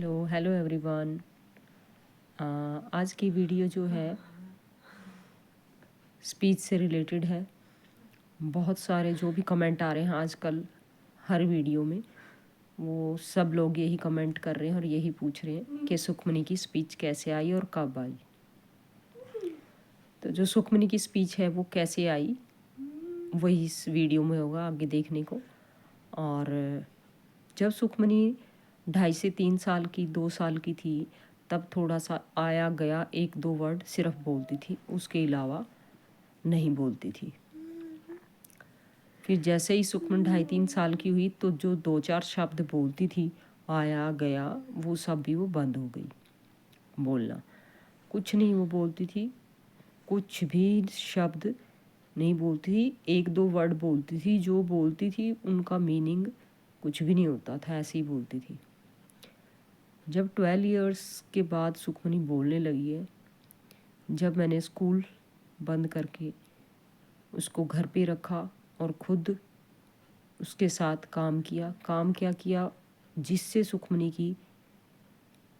Hello everyone. आज की video जो है स्पीच से रिलेटेड है। बहुत सारे जो भी कमेंट आ रहे हैं आजकल हर वीडियो में, वो सब लोग यही कमेंट कर रहे हैं और यही पूछ रहे हैं कि सुखमनी की स्पीच कैसे आई और कब आई। तो जो सुखमनी की स्पीच है वो कैसे आई वही इस वीडियो में होगा आगे देखने को। और जब सुखमनी 2.5 से 3 साल की 2 साल की थी तब थोड़ा सा आया गया 1-2 वर्ड सिर्फ बोलती थी, उसके अलावा नहीं बोलती थी। फिर जैसे ही सुखमन 2.5-3 साल की हुई तो जो 2-4 शब्द बोलती थी आया गया वो सब भी वो बंद हो गई बोलना। कुछ नहीं वो बोलती थी, कुछ भी शब्द नहीं बोलती थी। 1-2 वर्ड बोलती थी, जो बोलती थी उनका मीनिंग कुछ भी नहीं होता था, ऐसे ही बोलती थी। जब 12 इयर्स के बाद सुखमनी बोलने लगी है, जब मैंने स्कूल बंद करके उसको घर पे रखा और ख़ुद उसके साथ काम क्या किया जिससे सुखमनी की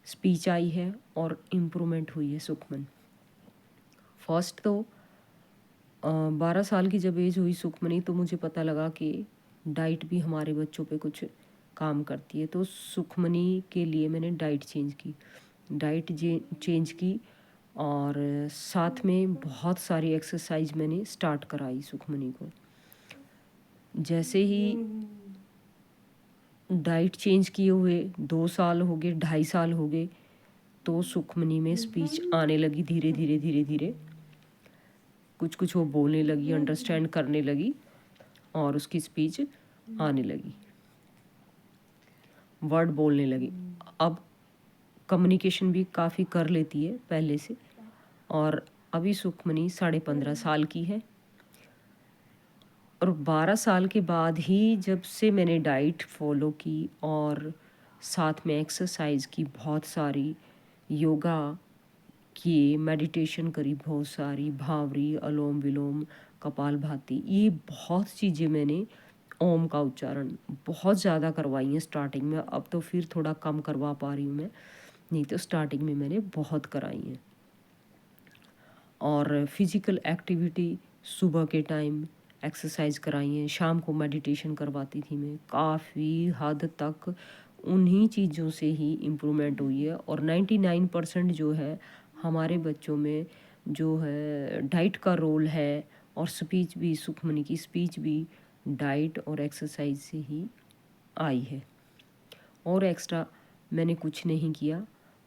स्पीच आई है और इम्प्रूवमेंट हुई है सुखमन। फर्स्ट तो 12 साल की जब एज हुई सुखमनी तो मुझे पता लगा कि डाइट भी हमारे बच्चों पे कुछ काम करती है। तो सुखमनी के लिए मैंने डाइट चेंज की और साथ में बहुत सारी एक्सरसाइज मैंने स्टार्ट कराई सुखमनी को। जैसे ही डाइट चेंज किए हुए 2 साल हो गए, 2.5 साल हो गए, तो सुखमनी में स्पीच आने लगी धीरे धीरे। कुछ वो बोलने लगी, अंडरस्टैंड करने लगी और उसकी स्पीच आने लगी, वर्ड बोलने लगी। अब कम्युनिकेशन भी काफ़ी कर लेती है पहले से। और अभी सुखमनी 15.5 साल की है और 12 साल के बाद ही जब से मैंने डाइट फॉलो की और साथ में एक्सरसाइज की, बहुत सारी योगा किए, मेडिटेशन करी, बहुत सारी भावरी, अलोम विलोम, कपालभाति, ये बहुत चीज़ें मैंने, ओम का उच्चारण बहुत ज़्यादा करवाई हैं स्टार्टिंग में। अब तो फिर थोड़ा कम करवा पा रही हूँ मैं, नहीं तो स्टार्टिंग में मैंने बहुत कराई हैं। और फिज़िकल एक्टिविटी सुबह के टाइम एक्सरसाइज कराई हैं, शाम को मेडिटेशन करवाती थी मैं। काफ़ी हद तक उन्हीं चीज़ों से ही इम्प्रूवमेंट हुई है। और 99% जो है हमारे बच्चों में जो है डाइट का रोल है और स्पीच भी, सुखमनी की स्पीच भी डाइट और एक्सरसाइज से ही आई है। और एक्स्ट्रा मैंने कुछ नहीं किया।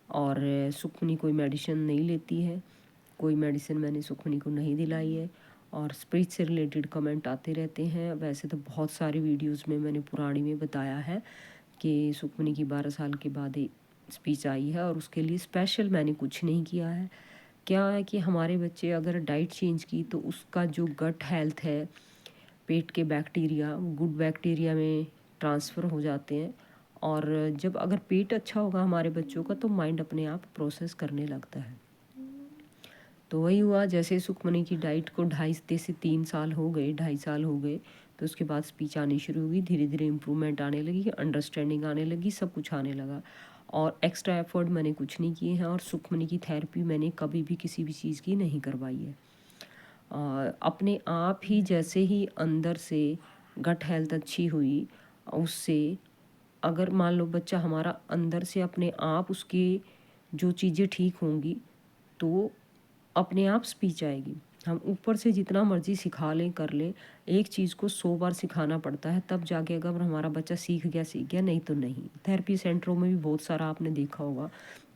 और सुखमनी कोई मेडिसिन नहीं लेती है, कोई मेडिसिन मैंने सुखमनी को नहीं दिलाई है। और स्पीच से रिलेटेड कमेंट आते रहते हैं। वैसे तो बहुत सारी वीडियोस में मैंने पुरानी में बताया है कि सुखमनी की 12 साल के बाद स्पीच आई है और उसके लिए स्पेशल मैंने कुछ नहीं किया है। क्या है कि हमारे बच्चे अगर डाइट चेंज की तो उसका जो गट हेल्थ है, पेट के बैक्टीरिया गुड बैक्टीरिया में ट्रांसफ़र हो जाते हैं। और जब अगर पेट अच्छा होगा हमारे बच्चों का तो माइंड अपने आप प्रोसेस करने लगता है। तो वही हुआ, जैसे सुखमनी की डाइट को 2.5 से 3 साल हो गए, 2.5 साल हो गए, तो उसके बाद स्पीच आनी शुरू हुई, धीरे धीरे इम्प्रूवमेंट आने लगी, अंडरस्टैंडिंग आने लगी, सब कुछ आने लगा। और एक्स्ट्रा एफर्ट मैंने कुछ नहीं किए हैं। और सुखमनी की थेरेपी मैंने कभी भी किसी भी चीज़ की नहीं करवाई है। अपने आप ही जैसे ही अंदर से गट हेल्थ अच्छी हुई, उससे अगर मान लो बच्चा हमारा अंदर से अपने आप उसकी जो चीज़ें ठीक होंगी तो अपने आप स्पीच आएगी। हम ऊपर से जितना मर्जी सिखा लें कर लें, एक चीज़ को 100 बार सिखाना पड़ता है, तब जाके अगर हमारा बच्चा सीख गया, नहीं तो नहीं। थेरेपी सेंटरों में भी बहुत सारा आपने देखा होगा,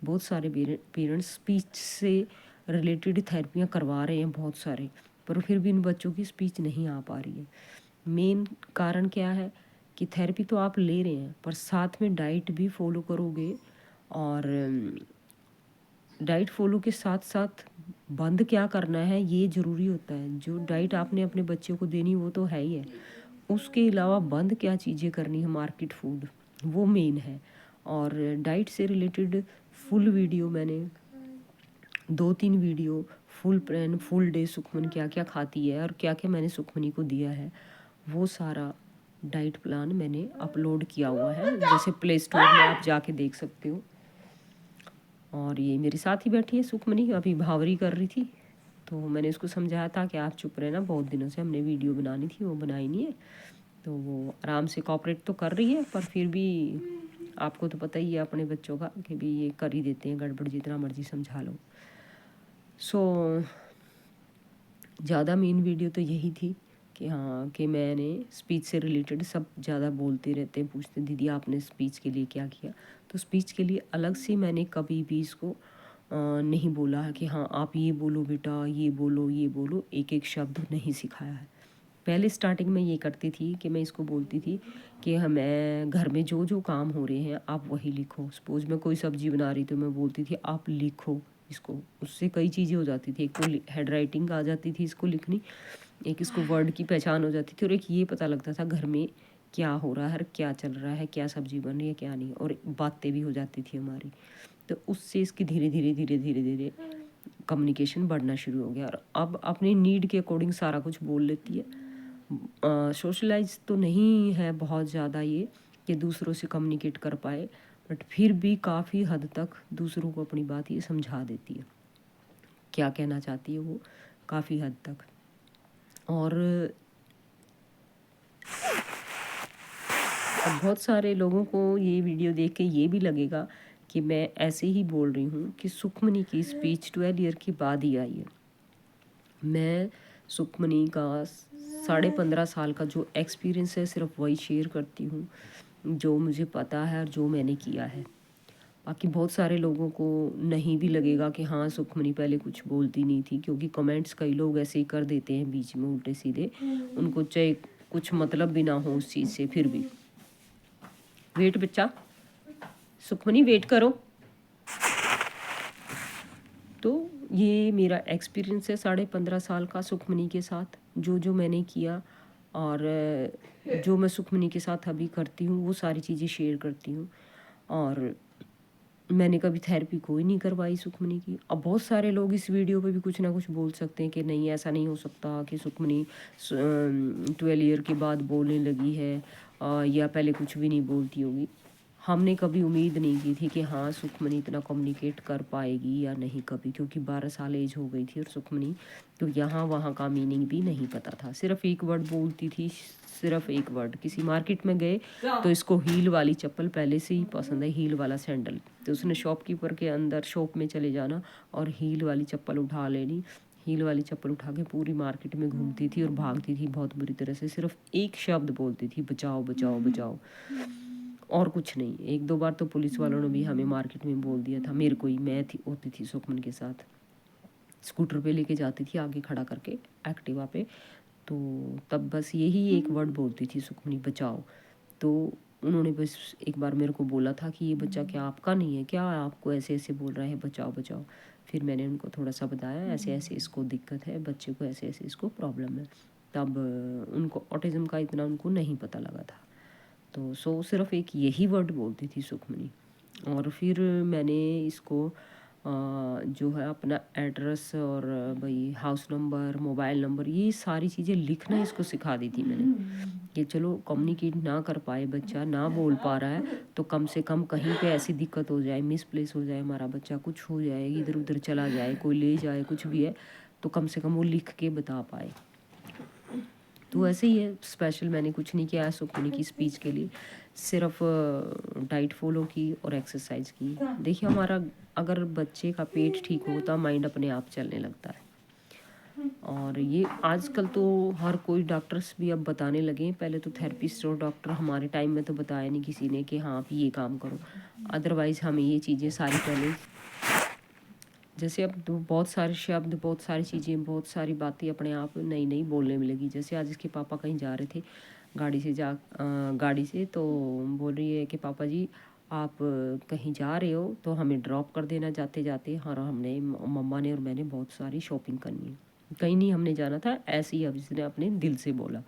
बहुत सारे पेरेंट्स स्पीच से रिलेटेड थेरेपियाँ करवा रहे हैं बहुत सारे, पर फिर भी इन बच्चों की स्पीच नहीं आ पा रही है। मेन कारण क्या है कि थेरेपी तो आप ले रहे हैं पर साथ में डाइट भी फॉलो करोगे। और डाइट फॉलो के साथ साथ बंद क्या करना है ये ज़रूरी होता है। जो डाइट आपने अपने बच्चे को देनी वो तो है ही है, उसके अलावा बंद क्या चीज़ें करनी है, मार्केट फूड, वो मेन है। और डाइट से रिलेटेड फुल वीडियो मैंने 2-3 video, full plan, full day Sukhman क्या क्या खाती है और क्या क्या मैंने सुखमनी को दिया है, वो सारा डाइट प्लान मैंने अपलोड किया हुआ है। जैसे प्ले स्टोर में आप जाके देख सकते हो, और ये मेरे साथ ही बैठी है सुखमनी, अभी भावरी कर रही थी। तो मैंने उसको समझाया था कि आप चुप रहे ना, बहुत दिनों से हमने वीडियो बनानी थी, वो बनाई नहीं है। तो वो आराम से कॉपरेट तो कर रही है, पर फिर भी आपको तो पता ही है अपने बच्चों का कि भी ये कर ही देते हैं गड़बड़, जितना मर्जी समझा लो। सो ज़्यादा मेन वीडियो तो यही थी कि हाँ, कि मैंने स्पीच से रिलेटेड सब ज़्यादा बोलते रहते हैं, पूछते दीदी आपने स्पीच के लिए क्या किया। तो स्पीच के लिए अलग से मैंने कभी भी इसको नहीं बोला है कि हाँ आप ये बोलो बेटा, ये बोलो, ये बोलो, एक एक शब्द नहीं सिखाया है। पहले स्टार्टिंग में ये करती थी कि मैं इसको बोलती थी कि हमें घर में जो जो काम हो रहे हैं आप वही लिखो। सपोज मैं कोई सब्जी बना रही तो मैं बोलती थी आप लिखो इसको। उससे कई चीज़ें हो जाती थी, एक तो हेड राइटिंग आ जाती थी इसको लिखनी, एक इसको वर्ड की पहचान हो जाती थी, और एक ये पता लगता था घर में क्या हो रहा है, क्या चल रहा है, क्या सब्जी बन रही है, क्या नहीं, और बातें भी हो जाती थी हमारी। तो उससे इसकी धीरे धीरे धीरे धीरे धीरे कम्युनिकेशन बढ़ना शुरू हो गया, और अब अपनी नीड के अकॉर्डिंग सारा कुछ बोल लेती है। सोशलाइज तो नहीं है बहुत ज़्यादा ये कि दूसरों से कम्युनिकेट कर पाए, बट फिर भी काफ़ी हद तक दूसरों को अपनी बात ये समझा देती है, क्या कहना चाहती है वो, काफ़ी हद तक। और अब बहुत सारे लोगों को ये वीडियो देख के ये भी लगेगा कि मैं ऐसे ही बोल रही हूँ कि सुखमनी की स्पीच 12 ईयर के बाद ही आई है। मैं सुखमनी का 15.5 साल का जो एक्सपीरियंस है सिर्फ वही शेयर करती हूँ, जो मुझे पता है और जो मैंने किया है। बाकी बहुत सारे लोगों को नहीं भी लगेगा कि हाँ सुखमनी पहले कुछ बोलती नहीं थी, क्योंकि कमेंट्स कई लोग ऐसे ही कर देते हैं बीच में उल्टे सीधे, उनको चाहे कुछ मतलब भी ना हो उस चीज़ से, फिर भी। वेट बच्चा, सुखमनी वेट करो। तो ये मेरा एक्सपीरियंस है 15.5 साल का सुखमनी के साथ, जो जो मैंने किया और जो मैं सुखमनी के साथ अभी करती हूँ वो सारी चीज़ें शेयर करती हूँ। और मैंने कभी थेरेपी कोई नहीं करवाई सुखमनी की। अब बहुत सारे लोग इस वीडियो पे भी कुछ ना कुछ बोल सकते हैं कि नहीं ऐसा नहीं हो सकता कि सुखमनी 12 ईयर के बाद बोलने लगी है, या पहले कुछ भी नहीं बोलती होगी। हमने कभी उम्मीद नहीं की थी कि हाँ सुखमनी इतना कम्युनिकेट कर पाएगी या नहीं कभी, क्योंकि 12 साल एज हो गई थी और सुखमनी तो यहाँ वहाँ का मीनिंग भी नहीं पता था। सिर्फ एक वर्ड बोलती थी, सिर्फ एक वर्ड। किसी मार्केट में गए तो इसको हील वाली चप्पल पहले से ही पसंद है, हील वाला सैंडल, तो उसने शॉपकीपर के अंदर शॉप में चले जाना और हील वाली चप्पल उठा लेनी। हील वाली चप्पल उठा के पूरी मार्केट में घूमती थी और भागती थी बहुत बुरी तरह से। सिर्फ एक शब्द बोलती थी, बचाओ बचाओ बचाओ, और कुछ नहीं। एक दो बार तो पुलिस वालों ने भी हमें मार्केट में बोल दिया था, मेरे को ही, मैं थी होती थी सुखमन के साथ, स्कूटर पे लेके जाती थी आगे खड़ा करके एक्टिवा पे, तो तब बस यही एक वर्ड बोलती थी सुखमनी, बचाओ। तो उन्होंने बस एक बार मेरे को बोला था कि ये बच्चा क्या आपका नहीं है क्या, आपको ऐसे ऐसे बोल रहा है बचाओ बचाओ। फिर मैंने उनको थोड़ा सा बताया ऐसे ऐसे इसको दिक्कत है, बच्चे को ऐसे ऐसे इसको प्रॉब्लम है। तब उनको ऑटिज़म का इतना उनको नहीं पता लगा था। तो सिर्फ एक यही वर्ड बोलती थी सुखमनी। और फिर मैंने इसको जो है अपना एड्रेस और भाई हाउस नंबर, मोबाइल नंबर, ये सारी चीज़ें लिखना इसको सिखा दी थी मैंने, कि चलो कम्युनिकेट ना कर पाए बच्चा, ना बोल पा रहा है, तो कम से कम कहीं पे ऐसी दिक्कत हो जाए, मिसप्लेस हो जाए हमारा बच्चा, कुछ हो जाए, इधर उधर चला जाए, कोई ले जाए, कुछ भी है, तो कम से कम वो लिख के बता पाए। तो ऐसे ही है, स्पेशल मैंने कुछ नहीं किया है सुखमनी की स्पीच के लिए, सिर्फ डाइट फॉलो की और एक्सरसाइज की। देखिए हमारा अगर बच्चे का पेट ठीक हो तो माइंड अपने आप चलने लगता है। और ये आजकल तो हर कोई डॉक्टर्स भी अब बताने लगे, पहले तो थेरेपिस्ट और डॉक्टर हमारे टाइम में तो बताया नहीं किसी ने कि हाँ आप ये काम करो, अदरवाइज़ हमें ये चीज़ें सारी पहले, जैसे अब तो बहुत सारे शब्द, बहुत सारी चीज़ें, बहुत सारी बातें अपने आप नई नई बोलने में लगी। जैसे आज इसके पापा कहीं जा रहे थे गाड़ी से, तो बोल रही है कि पापा जी आप कहीं जा रहे हो तो हमें ड्रॉप कर देना जाते जाते। हाँ, हमने मम्मा ने और मैंने बहुत सारी शॉपिंग करनी है, कहीं नहीं हमने जाना था, ऐसे ही अब इसने अपने दिल से बोला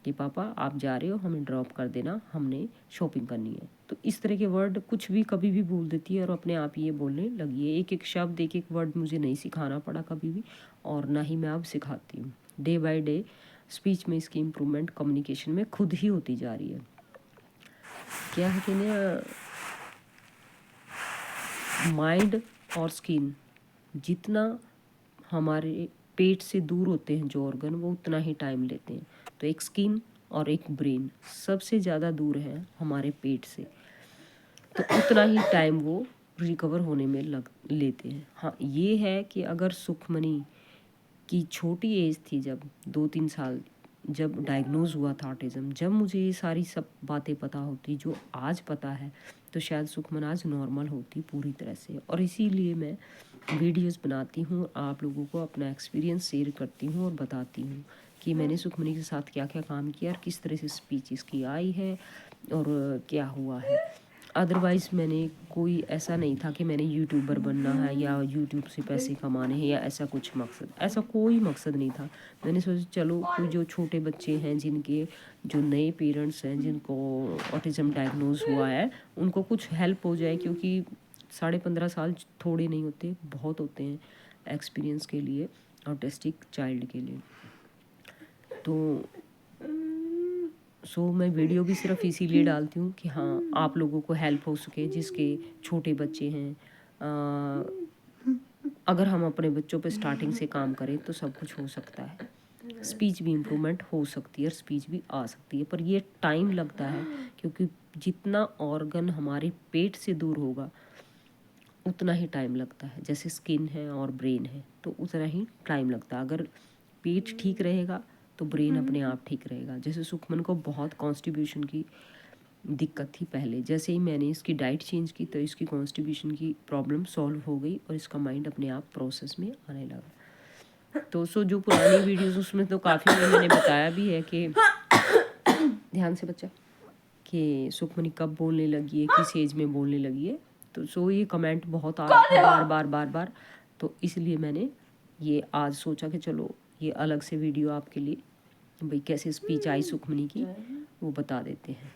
कि पापा आप जा रहे हो हमें ड्रॉप कर देना, हमने शॉपिंग करनी है। तो इस तरह के वर्ड कुछ भी कभी भी बोल देती है और अपने आप ये बोलने लगी है। एक एक शब्द, एक एक वर्ड मुझे नहीं सिखाना पड़ा कभी भी, और ना ही मैं अब सिखाती हूँ। डे बाय डे स्पीच में इसकी इम्प्रूवमेंट कम्युनिकेशन में खुद ही होती जा रही है। क्या है कि ना, माइंड और स्किन, जितना हमारे पेट से दूर होते हैं जो ऑर्गन, वो उतना ही टाइम लेते हैं। तो एक स्किन और एक ब्रेन सबसे ज़्यादा दूर है हमारे पेट से, तो उतना ही टाइम वो रिकवर होने में लेते हैं। हाँ, ये है कि अगर सुखमनी की छोटी एज थी, जब 2-3 साल, जब डायग्नोज हुआ था ऑटिज़म, जब मुझे ये सारी सब बातें पता होती जो आज पता है, तो शायद सुखमन आज नॉर्मल होती पूरी तरह से। और इसीलिए मैं वीडियोस बनाती हूँ, आप लोगों को अपना एक्सपीरियंस शेयर करती हूँ और बताती हूँ कि मैंने सुखमनी के साथ क्या क्या काम किया और किस तरह से स्पीच इसकी आई है और क्या हुआ है। अदरवाइज़ मैंने कोई ऐसा नहीं था कि मैंने यूट्यूबर बनना है या यूट्यूब से पैसे कमाने हैं या ऐसा कुछ मकसद, ऐसा कोई मकसद नहीं था। मैंने सोचा चलो कोई जो छोटे बच्चे हैं, जिनके जो नए पेरेंट्स हैं, जिनको ऑटिज़म डायग्नोज हुआ है, उनको कुछ हेल्प हो जाए, क्योंकि 15.5 साल थोड़े नहीं होते, बहुत होते हैं एक्सपीरियंस के लिए, ऑटिस्टिक चाइल्ड के लिए। तो मैं वीडियो भी सिर्फ इसीलिए डालती हूँ कि हाँ, आप लोगों को हेल्प हो सके, जिसके छोटे बच्चे हैं। अगर हम अपने बच्चों पे स्टार्टिंग से काम करें तो सब कुछ हो सकता है। स्पीच भी इम्प्रूवमेंट हो सकती है और स्पीच भी आ सकती है, पर ये टाइम लगता है, क्योंकि जितना ऑर्गन हमारे पेट से दूर होगा उतना ही टाइम लगता है। जैसे स्किन है और ब्रेन है, तो उतना ही टाइम लगता है। अगर पेट ठीक रहेगा तो ब्रेन अपने आप ठीक रहेगा। जैसे सुखमन को बहुत कॉन्स्टिट्यूशन की दिक्कत थी पहले, जैसे ही मैंने इसकी डाइट चेंज की तो इसकी कॉन्स्टिट्यूशन की प्रॉब्लम सॉल्व हो गई और इसका माइंड अपने आप प्रोसेस में आने लगा। तो जो पुरानी वीडियोस, उसमें तो काफ़ी मैंने बताया भी है कि ध्यान से बच्चा, कि सुखमनी कब बोलने लगी है, किस एज में बोलने लगी है। तो ये कमेंट बहुत आ रहा था बार बार, तो इसलिए मैंने ये आज सोचा कि चलो ये अलग से वीडियो आपके लिए, भाई कैसे स्पीच आई सुखमनी की, वो बता देते हैं।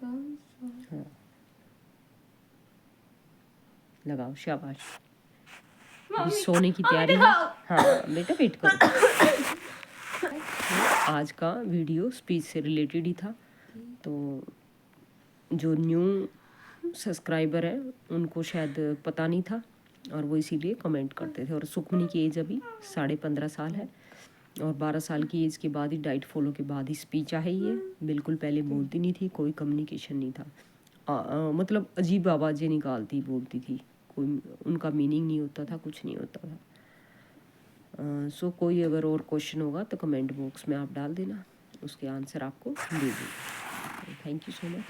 हाँ, लगाओ, शाबाश। अभी सोने की तैयारी है। हाँ बेटा, वेट करो। आज का वीडियो स्पीच से रिलेटेड ही था, तो जो न्यू सब्सक्राइबर है उनको शायद पता नहीं था और वो इसीलिए कमेंट करते थे। और सुखमनी की एज अभी 15.5 साल है और 12 साल की एज के बाद ही, डाइट फॉलो के बाद ही स्पीच आई है। बिल्कुल पहले बोलती नहीं थी, कोई कम्युनिकेशन नहीं था। मतलब अजीब आवाज़ें निकालती, बोलती थी, कोई उनका मीनिंग नहीं होता था, कुछ नहीं होता था। कोई अगर और क्वेश्चन होगा तो कमेंट बॉक्स में आप डाल देना, उसके आंसर आपको दे दूँगी। Thank you so much.